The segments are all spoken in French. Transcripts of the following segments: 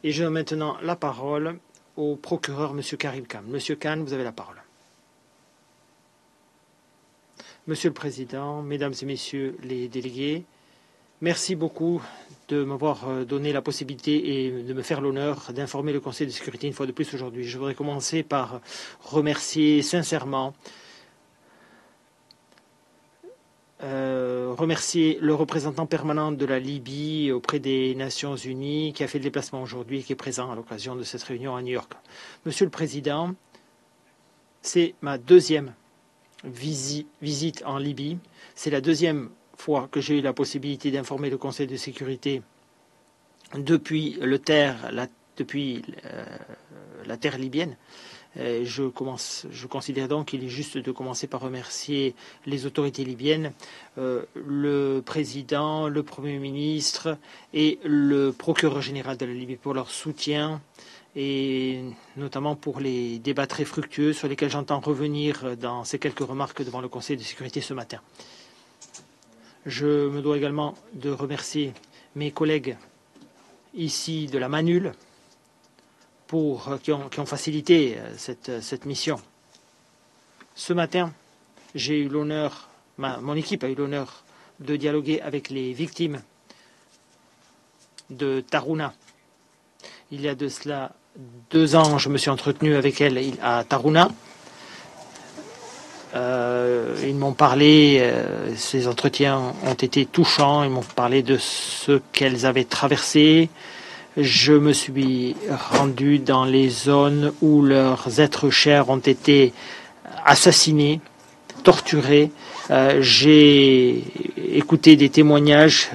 Et je donne maintenant la parole au procureur, M. Karim Khan. Monsieur Khan, vous avez la parole. Monsieur le Président, Mesdames et Messieurs les délégués, merci beaucoup de m'avoir donné la possibilité et de me faire l'honneur d'informer le Conseil de sécurité une fois de plus aujourd'hui. Je voudrais commencer par remercier sincèrement le représentant permanent de la Libye auprès des Nations Unies qui a fait le déplacement aujourd'hui et qui est présent à l'occasion de cette réunion à New York. Monsieur le Président, c'est ma deuxième visite en Libye. C'est la deuxième fois que j'ai eu la possibilité d'informer le Conseil de sécurité depuis la terre libyenne. Je considère donc qu'il est juste de commencer par remercier les autorités libyennes, le président, le Premier ministre et le procureur général de la Libye pour leur soutien et notamment pour les débats très fructueux sur lesquels j'entends revenir dans ces quelques remarques devant le Conseil de sécurité ce matin. Je me dois également de remercier mes collègues ici de la Manul qui ont facilité cette mission. Ce matin, j'ai eu l'honneur, mon équipe a eu l'honneur de dialoguer avec les victimes de Tarhouna. Il y a de cela 2 ans, je me suis entretenu avec elles à Tarhouna. Ils m'ont parlé, ces entretiens ont été touchants, ils m'ont parlé de ce qu'elles avaient traversé. Je me suis rendu dans les zones où leurs êtres chers ont été assassinés, torturés. J'ai écouté des témoignages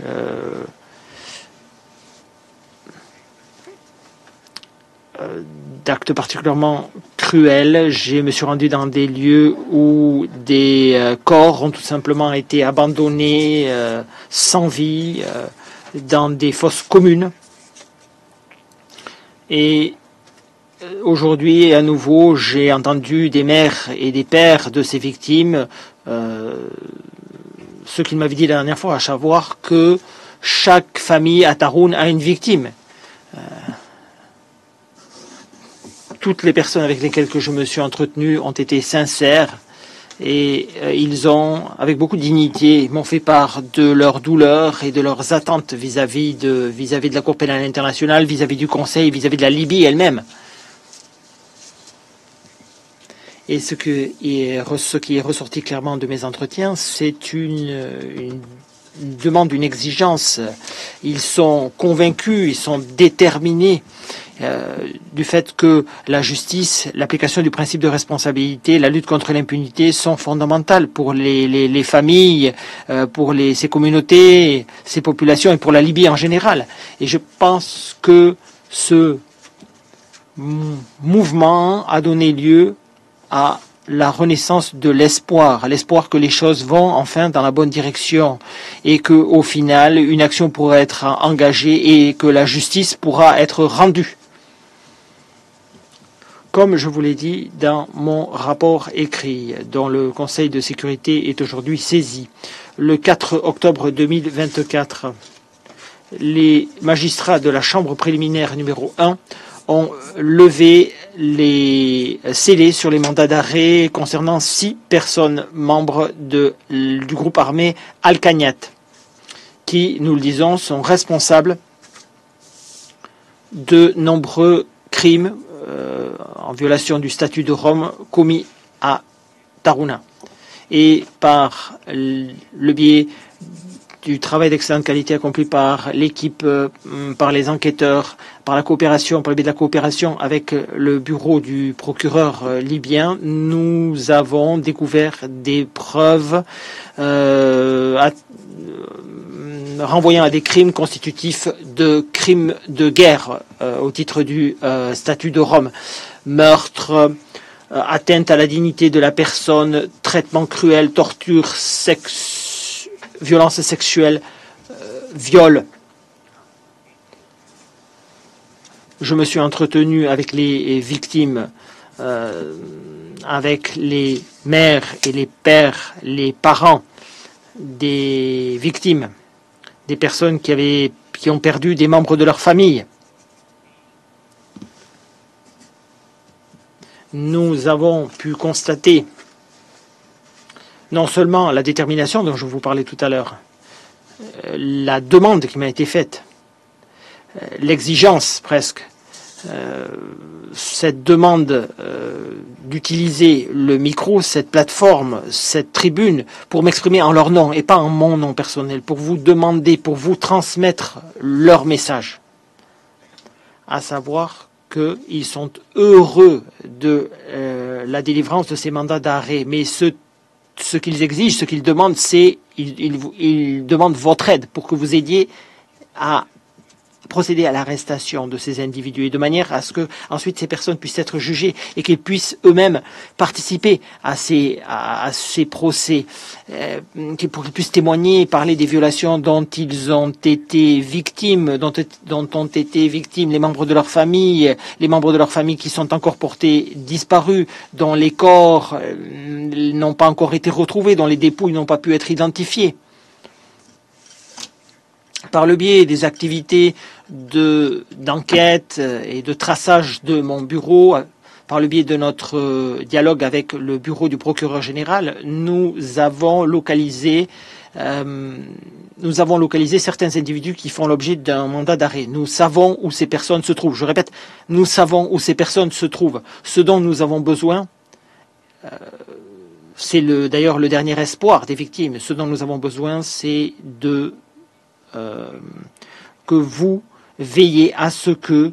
d'actes particulièrement cruels. Je me suis rendu dans des lieux où des corps ont tout simplement été abandonnés sans vie, dans des fosses communes. Et aujourd'hui, à nouveau, j'ai entendu des mères et des pères de ces victimes ce qu'ils m'avaient dit la dernière fois, à savoir que chaque famille à Tarhouna a une victime. Toutes les personnes avec lesquelles je me suis entretenu ont été sincères et ils ont, avec beaucoup de dignité, m'ont fait part de leurs douleurs et de leurs attentes vis-à-vis de la Cour pénale internationale, vis-à-vis du Conseil, vis-à-vis de la Libye elle-même. Et ce qui est ressorti clairement de mes entretiens, c'est une demande, une exigence. Ils sont convaincus, ils sont déterminés du fait que la justice, l'application du principe de responsabilité, la lutte contre l'impunité sont fondamentales pour les familles, pour ces communautés, ces populations et pour la Libye en général. Et je pense que ce mouvement a donné lieu à la renaissance de l'espoir que les choses vont enfin dans la bonne direction et que, au final, une action pourra être engagée et que la justice pourra être rendue. Comme je vous l'ai dit dans mon rapport écrit, dont le Conseil de sécurité est aujourd'hui saisi, le 4 octobre 2024, les magistrats de la chambre préliminaire numéro 1 ont levé les scellés sur les mandats d'arrêt concernant 6 personnes membres du groupe armé Al-Qagnat, qui, nous le disons, sont responsables de nombreux crimes en violation du statut de Rome commis à Tarhouna. Et par le biais du travail d'excellente qualité accompli par l'équipe, par les enquêteurs, par le biais de la coopération avec le bureau du procureur libyen, nous avons découvert des preuves renvoyant à des crimes constitutifs de crimes de guerre au titre du statut de Rome. Meurtre, atteinte à la dignité de la personne, traitement cruel, torture, violence sexuelle, viol. Je me suis entretenu avec les victimes, avec les mères et les pères, les parents des victimes, des personnes qui ont perdu des membres de leur famille. nous avons pu constater non seulement la détermination dont je vous parlais tout à l'heure, la demande qui m'a été faite, l'exigence presque, cette demande d'utiliser le micro, cette plateforme, cette tribune pour m'exprimer en leur nom et pas en mon nom personnel, pour vous demander, pour vous transmettre leur message, à savoir qu'ils sont heureux de la délivrance de ces mandats d'arrêt, mais ce qu'ils exigent, ce qu'ils demandent, c'est ils demandent votre aide pour que vous aidiez à procéder à l'arrestation de ces individus et de manière à ce que ensuite ces personnes puissent être jugées et qu'ils puissent eux-mêmes participer à ces procès, pour qu'ils puissent témoigner et parler des violations dont ils ont été victimes, dont ont été victimes les membres de leur famille qui sont encore portés disparus, dont les corps n'ont pas encore été retrouvés, dont les dépouilles n'ont pas pu être identifiées. Par le biais des activités d'enquête et de traçage de mon bureau, par le biais de notre dialogue avec le bureau du procureur général, nous avons localisé certains individus qui font l'objet d'un mandat d'arrêt. Nous savons où ces personnes se trouvent. Je répète, nous savons où ces personnes se trouvent. Ce dont nous avons besoin, c'est d'ailleurs le dernier espoir des victimes. Ce dont nous avons besoin, c'est que vous veillez à ce que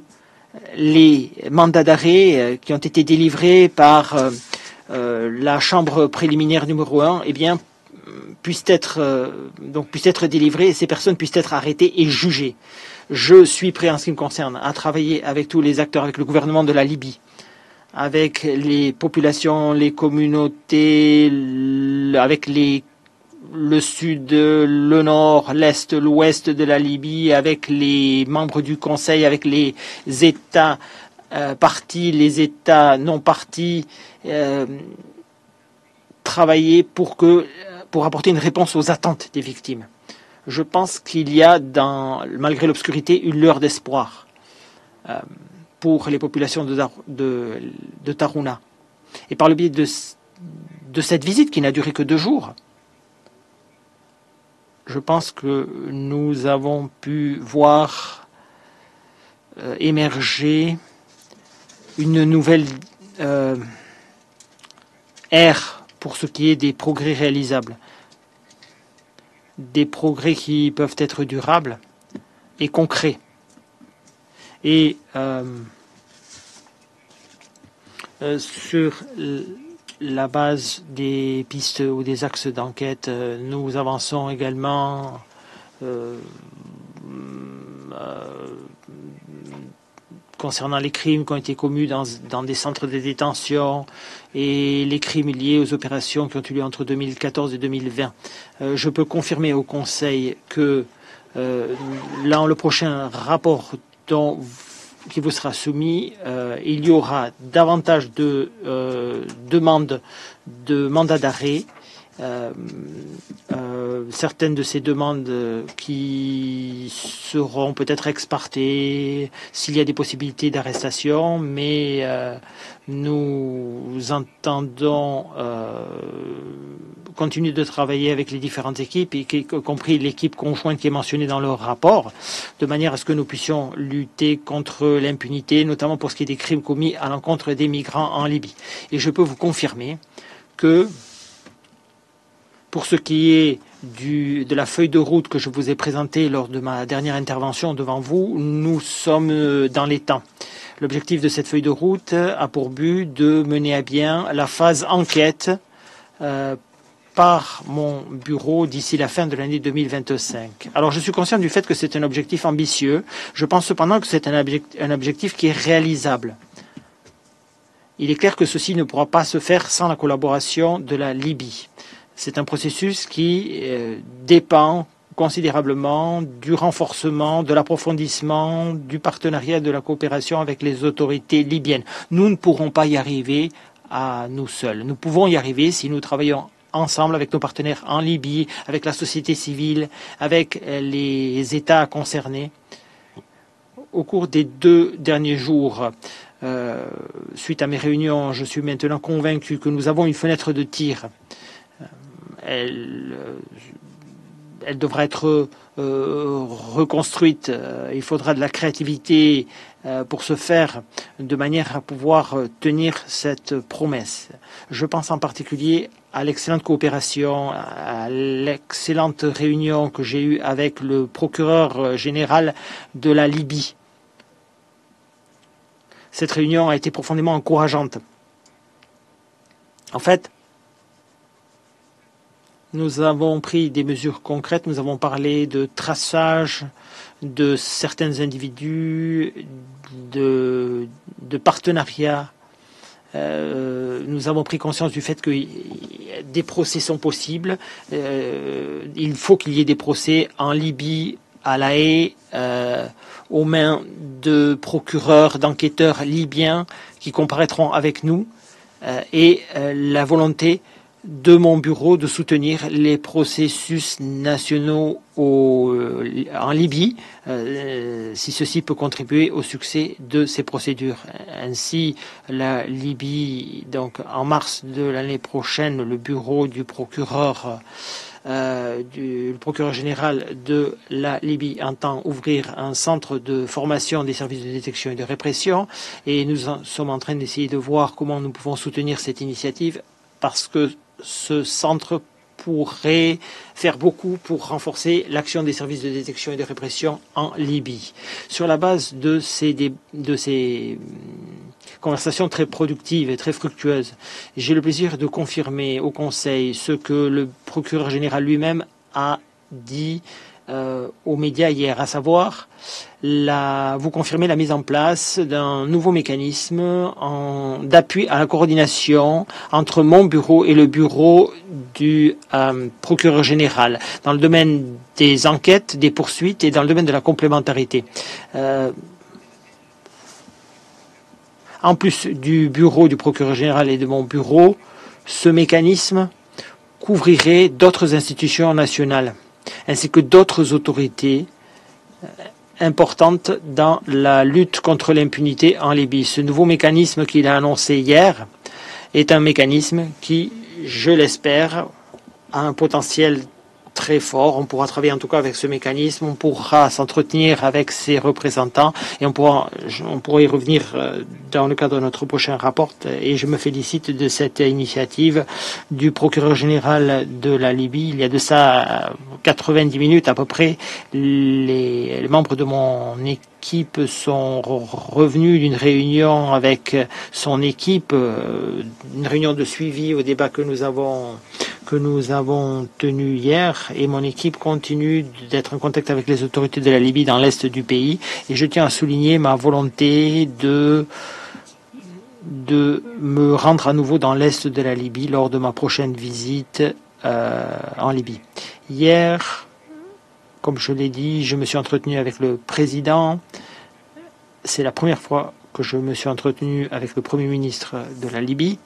les mandats d'arrêt qui ont été délivrés par la chambre préliminaire numéro 1 puissent être délivrés et ces personnes puissent être arrêtées et jugées. Je suis prêt en ce qui me concerne à travailler avec tous les acteurs, avec le gouvernement de la Libye, avec les populations, les communautés, avec le sud, le nord, l'est, l'ouest de la Libye, avec les membres du Conseil, avec les États partis, les États non partis, travailler pour apporter une réponse aux attentes des victimes. Je pense qu'il y a, malgré l'obscurité, une lueur d'espoir pour les populations de Tarhouna. Et par le biais de cette visite qui n'a duré que 2 jours, je pense que nous avons pu voir émerger une nouvelle ère pour ce qui est des progrès réalisables. Des progrès qui peuvent être durables et concrets. Et sur la base des pistes ou des axes d'enquête, nous avançons également concernant les crimes qui ont été commis dans des centres de détention et les crimes liés aux opérations qui ont eu lieu entre 2014 et 2020. Je peux confirmer au Conseil que dans le prochain rapport qui vous sera soumis, il y aura davantage de demandes de mandats d'arrêt. Certaines de ces demandes qui seront peut-être exportées s'il y a des possibilités d'arrestation, mais nous entendons continuer de travailler avec les différentes équipes, y compris l'équipe conjointe qui est mentionnée dans le rapport, de manière à ce que nous puissions lutter contre l'impunité, notamment pour ce qui est des crimes commis à l'encontre des migrants en Libye. Et je peux vous confirmer que pour ce qui est de la feuille de route que je vous ai présentée lors de ma dernière intervention devant vous, nous sommes dans les temps. L'objectif de cette feuille de route a pour but de mener à bien la phase enquête par mon bureau d'ici la fin de l'année 2025. Alors je suis conscient du fait que c'est un objectif ambitieux. Je pense cependant que c'est un objectif qui est réalisable. Il est clair que ceci ne pourra pas se faire sans la collaboration de la Libye. C'est un processus qui dépend considérablement du renforcement, de l'approfondissement, du partenariat, de la coopération avec les autorités libyennes. Nous ne pourrons pas y arriver à nous seuls. Nous pouvons y arriver si nous travaillons ensemble avec nos partenaires en Libye, avec la société civile, avec les États concernés. Au cours des 2 derniers jours, suite à mes réunions, je suis maintenant convaincu que nous avons une fenêtre de tir. Elle devra être reconstruite. Il faudra de la créativité pour ce faire, de manière à pouvoir tenir cette promesse. Je pense en particulier à l'excellente coopération, à l'excellente réunion que j'ai eue avec le procureur général de la Libye. Cette réunion a été profondément encourageante. En fait, nous avons pris des mesures concrètes, nous avons parlé de traçage de certains individus, de partenariats. Nous avons pris conscience du fait que des procès sont possibles. Il faut qu'il y ait des procès en Libye, à La Haye, aux mains de procureurs, d'enquêteurs libyens qui comparaîtront avec nous, et la volonté de mon bureau de soutenir les processus nationaux en Libye, si ceci peut contribuer au succès de ces procédures. Ainsi, la Libye, donc en mars de l'année prochaine, le bureau du procureur général de la Libye entend ouvrir un centre de formation des services de détection et de répression, et nous sommes en train d'essayer de voir comment nous pouvons soutenir cette initiative, parce que ce centre pourrait faire beaucoup pour renforcer l'action des services de détection et de répression en Libye. Sur la base de ces conversations très productives et très fructueuses, j'ai le plaisir de confirmer au Conseil ce que le procureur général lui-même a dit aux médias hier, à savoir vous confirmez la mise en place d'un nouveau mécanisme d'appui à la coordination entre mon bureau et le bureau du procureur général dans le domaine des enquêtes, des poursuites et dans le domaine de la complémentarité. En plus du bureau du procureur général et de mon bureau, ce mécanisme couvrirait d'autres institutions nationales ainsi que d'autres autorités importantes dans la lutte contre l'impunité en Libye. Ce nouveau mécanisme qu'il a annoncé hier est un mécanisme qui, je l'espère, a un potentiel très fort. On pourra travailler en tout cas avec ce mécanisme, on pourra s'entretenir avec ses représentants et on pourra y revenir dans le cadre de notre prochain rapport. Et je me félicite de cette initiative du procureur général de la Libye. Il y a de ça 90 minutes à peu près, les membres de mon équipe sont revenus d'une réunion avec son équipe, une réunion de suivi au débat que nous avons tenu hier, et mon équipe continue d'être en contact avec les autorités de la Libye dans l'est du pays, et je tiens à souligner ma volonté de me rendre à nouveau dans l'est de la Libye lors de ma prochaine visite en Libye. Hier, comme je l'ai dit, je me suis entretenu avec le président. C'est la première fois que je me suis entretenu avec le Premier ministre de la Libye.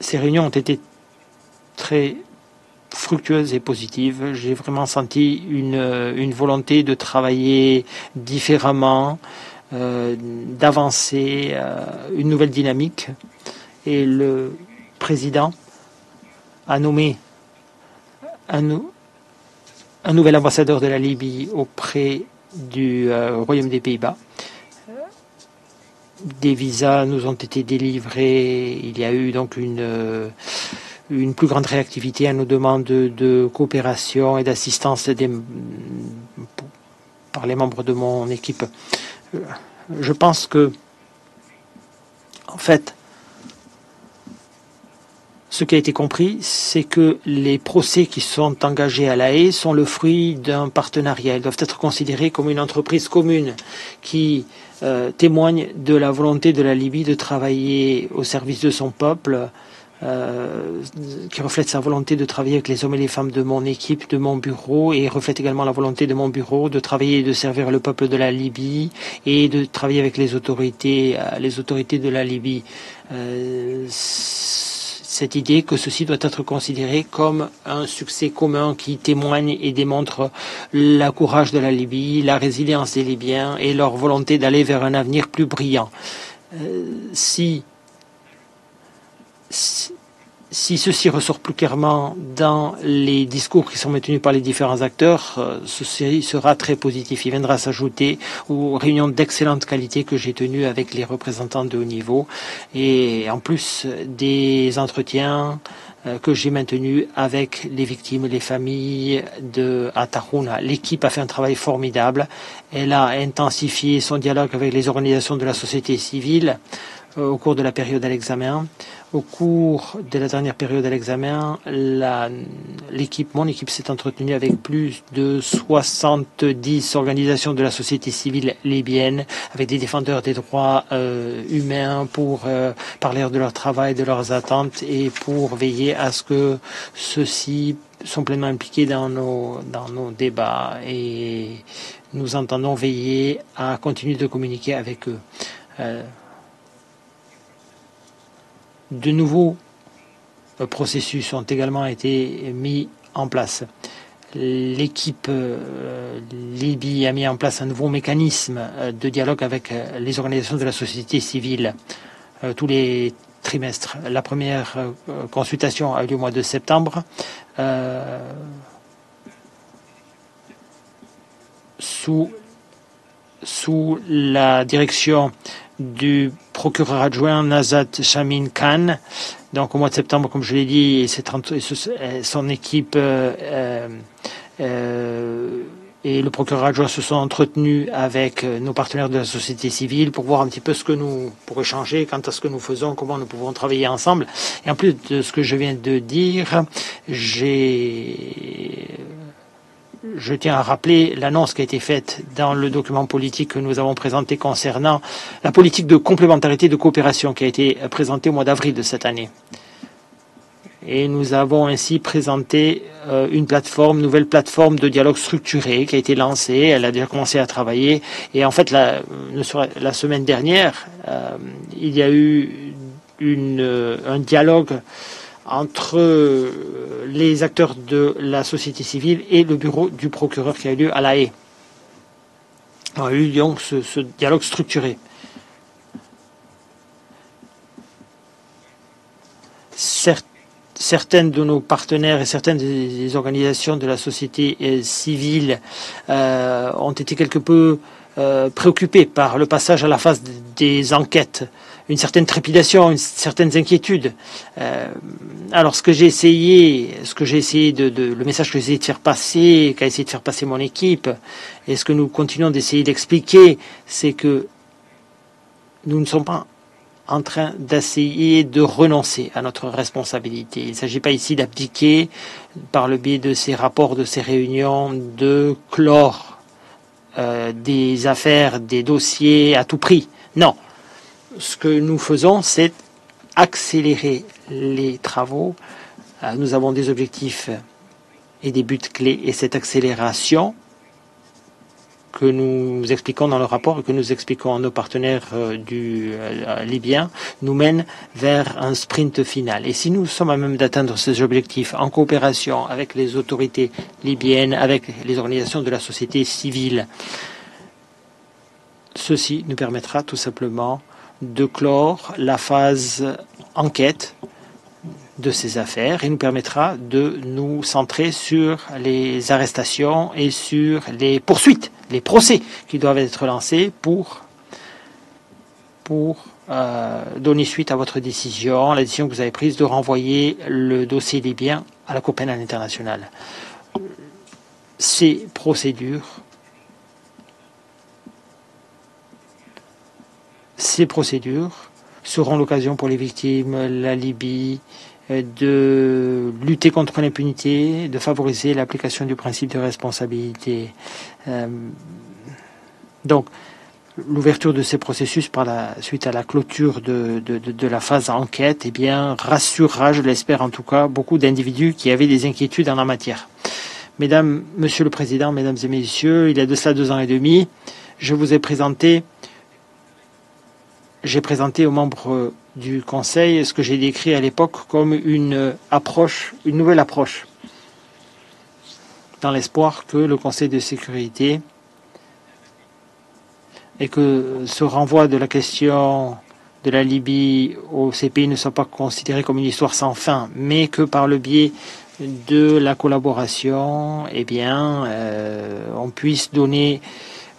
Ces réunions ont été très fructueuses et positives. J'ai vraiment senti une volonté de travailler différemment, d'avancer, une nouvelle dynamique. Et le président a nommé un nouvel ambassadeur de la Libye auprès du Royaume des Pays-Bas. Des visas nous ont été délivrés. Il y a eu donc une plus grande réactivité à nos demandes de coopération et d'assistance par les membres de mon équipe. Je pense que, en fait, ce qui a été compris, c'est que les procès qui sont engagés à La Haye sont le fruit d'un partenariat. Ils doivent être considérés comme une entreprise commune qui témoigne de la volonté de la Libye de travailler au service de son peuple, qui reflète sa volonté de travailler avec les hommes et les femmes de mon équipe, de mon bureau, et reflète également la volonté de mon bureau de travailler et de servir le peuple de la Libye et de travailler avec les autorités de la Libye. cette idée que ceci doit être considéré comme un succès commun qui témoigne et démontre le courage de la Libye, la résilience des Libyens et leur volonté d'aller vers un avenir plus brillant. Si ceci ressort plus clairement dans les discours qui sont maintenus par les différents acteurs, ceci sera très positif. Il viendra s'ajouter aux réunions d'excellente qualité que j'ai tenues avec les représentants de haut niveau et en plus des entretiens que j'ai maintenus avec les victimes, les familles de Atahuna. L'équipe a fait un travail formidable. Elle a intensifié son dialogue avec les organisations de la société civile au cours de la période à l'examen. Au cours de la dernière période à l'examen, mon équipe s'est entretenue avec plus de 70 organisations de la société civile libyenne, avec des défendeurs des droits humains pour parler de leur travail, de leurs attentes et pour veiller à ce que ceux-ci sont pleinement impliqués dans nos débats. Et nous entendons veiller à continuer de communiquer avec eux. De nouveaux processus ont également été mis en place. L'équipe Libye a mis en place un nouveau mécanisme de dialogue avec les organisations de la société civile tous les trimestres. La première consultation a eu lieu au mois de septembre sous la direction du procureur adjoint Nazat Shamin Khan. Donc au mois de septembre, comme je l'ai dit, son équipe et le procureur adjoint se sont entretenus avec nos partenaires de la société civile pour voir un petit peu pour échanger quant à ce que nous faisons, comment nous pouvons travailler ensemble. Et en plus de ce que je viens de dire, je tiens à rappeler l'annonce qui a été faite dans le document politique que nous avons présenté concernant la politique de complémentarité de coopération qui a été présentée au mois d'avril de cette année. Et nous avons ainsi présenté une nouvelle plateforme de dialogue structuré qui a été lancée. Elle a déjà commencé à travailler. Et en fait, la semaine dernière, il y a eu un dialogue entre les acteurs de la société civile et le bureau du procureur qui a eu lieu à La Haye. On a eu donc ce dialogue structuré. Certaines de nos partenaires et certaines des organisations de la société civile ont été quelque peu préoccupés par le passage à la phase des enquêtes, une certaine trépidation, certaines inquiétudes. Alors le message que j'ai essayé de faire passer, qu'a essayé de faire passer mon équipe, et ce que nous continuons d'essayer d'expliquer, c'est que nous ne sommes pas en train d'essayer de renoncer à notre responsabilité. Il ne s'agit pas ici d'abdiquer par le biais de ces rapports, de ces réunions, de clore des affaires, des dossiers à tout prix. Non. Ce que nous faisons, c'est accélérer les travaux. Nous avons des objectifs et des buts clés, et cette accélération que nous expliquons dans le rapport et que nous expliquons à nos partenaires libyens nous mène vers un sprint final. Et si nous sommes à même d'atteindre ces objectifs en coopération avec les autorités libyennes, avec les organisations de la société civile, ceci nous permettra tout simplement de clore la phase enquête de ces affaires et nous permettra de nous centrer sur les arrestations et sur les poursuites, les procès qui doivent être lancés pour donner suite à votre décision, la décision que vous avez prise de renvoyer le dossier libyen à la Cour pénale internationale. Ces procédures seront l'occasion pour les victimes, la Libye, de lutter contre l'impunité, de favoriser l'application du principe de responsabilité. Donc, l'ouverture de ces processus suite à la clôture de la phase enquête, eh bien, rassurera, je l'espère en tout cas, beaucoup d'individus qui avaient des inquiétudes en la matière. Monsieur le Président, Mesdames et Messieurs, il y a de cela 2 ans et demi, j'ai présenté aux membres du Conseil, ce que j'ai décrit à l'époque comme une nouvelle approche, dans l'espoir que le Conseil de sécurité et que ce renvoi de la question de la Libye au CPI ne soit pas considéré comme une histoire sans fin, mais que par le biais de la collaboration, on puisse donner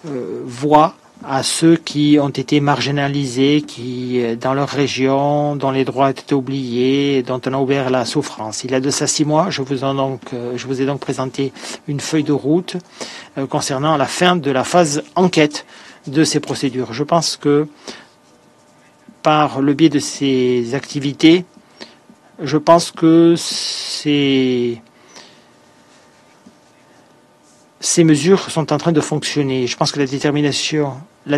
voix à ceux qui ont été marginalisés, qui, dans leur région, dont les droits étaient oubliés, dont on a ouvert la souffrance. Il y a de ça 6 mois, je vous ai donc présenté une feuille de route concernant la fin de la phase enquête de ces procédures. Je pense que par le biais de ces activités, je pense que ces mesures sont en train de fonctionner. Je pense que la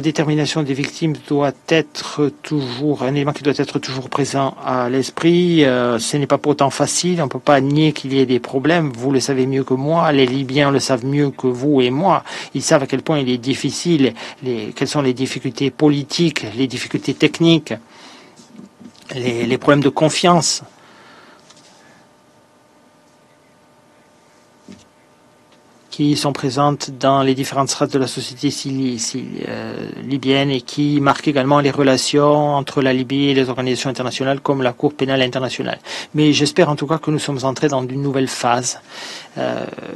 détermination des victimes doit être toujours un élément qui doit être toujours présent à l'esprit. Ce n'est pas pour autant facile. On ne peut pas nier qu'il y ait des problèmes. Vous le savez mieux que moi. Les Libyens le savent mieux que vous et moi. Ils savent à quel point il est difficile, quelles sont les difficultés politiques, les difficultés techniques, les problèmes de confiance. Qui sont présentes dans les différentes strates de la société libyenne et qui marquent également les relations entre la Libye et les organisations internationales comme la Cour pénale internationale. Mais j'espère en tout cas que nous sommes entrés dans une nouvelle phase.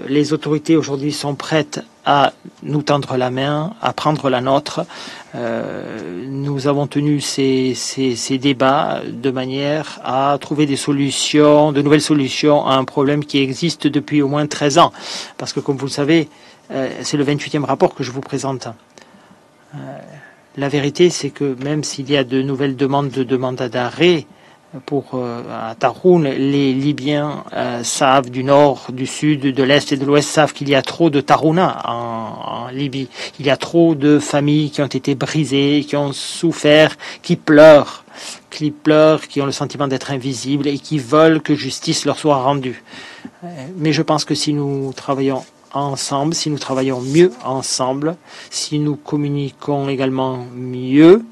Les autorités aujourd'hui sont prêtes à nous tendre la main, à prendre la nôtre. Nous avons tenu ces débats de manière à trouver des solutions, de nouvelles solutions à un problème qui existe depuis au moins 13 ans. Parce que comme vous le savez, c'est le 28e rapport que je vous présente. La vérité, c'est que même s'il y a de nouvelles demandes de mandat d'arrêt à Taroun, les Libyens savent du nord, du sud, de l'est et de l'ouest savent qu'il y a trop de Tarouna en Libye. Il y a trop de familles qui ont été brisées, qui ont souffert, qui pleurent, qui ont le sentiment d'être invisibles et qui veulent que justice leur soit rendue. Mais je pense que si nous travaillons ensemble, si nous travaillons mieux ensemble, si nous communiquons également mieux,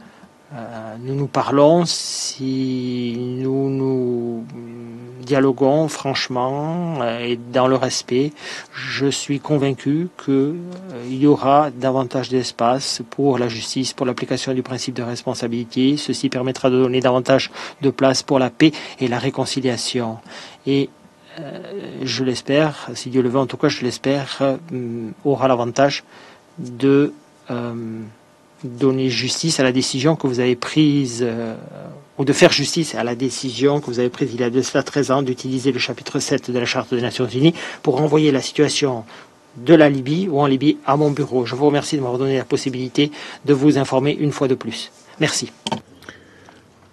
nous parlons, si nous dialoguons franchement et dans le respect, je suis convaincu qu'il y aura davantage d'espace pour la justice, pour l'application du principe de responsabilité. Ceci permettra de donner davantage de place pour la paix et la réconciliation. Et je l'espère, si Dieu le veut en tout cas, je l'espère, aura l'avantage de donner justice à la décision que vous avez prise, ou de faire justice à la décision que vous avez prise il y a de cela 13 ans d'utiliser le chapitre 7 de la Charte des Nations Unies pour renvoyer la situation de la Libye ou en Libye à mon bureau. Je vous remercie de m'avoir donné la possibilité de vous informer une fois de plus. Merci.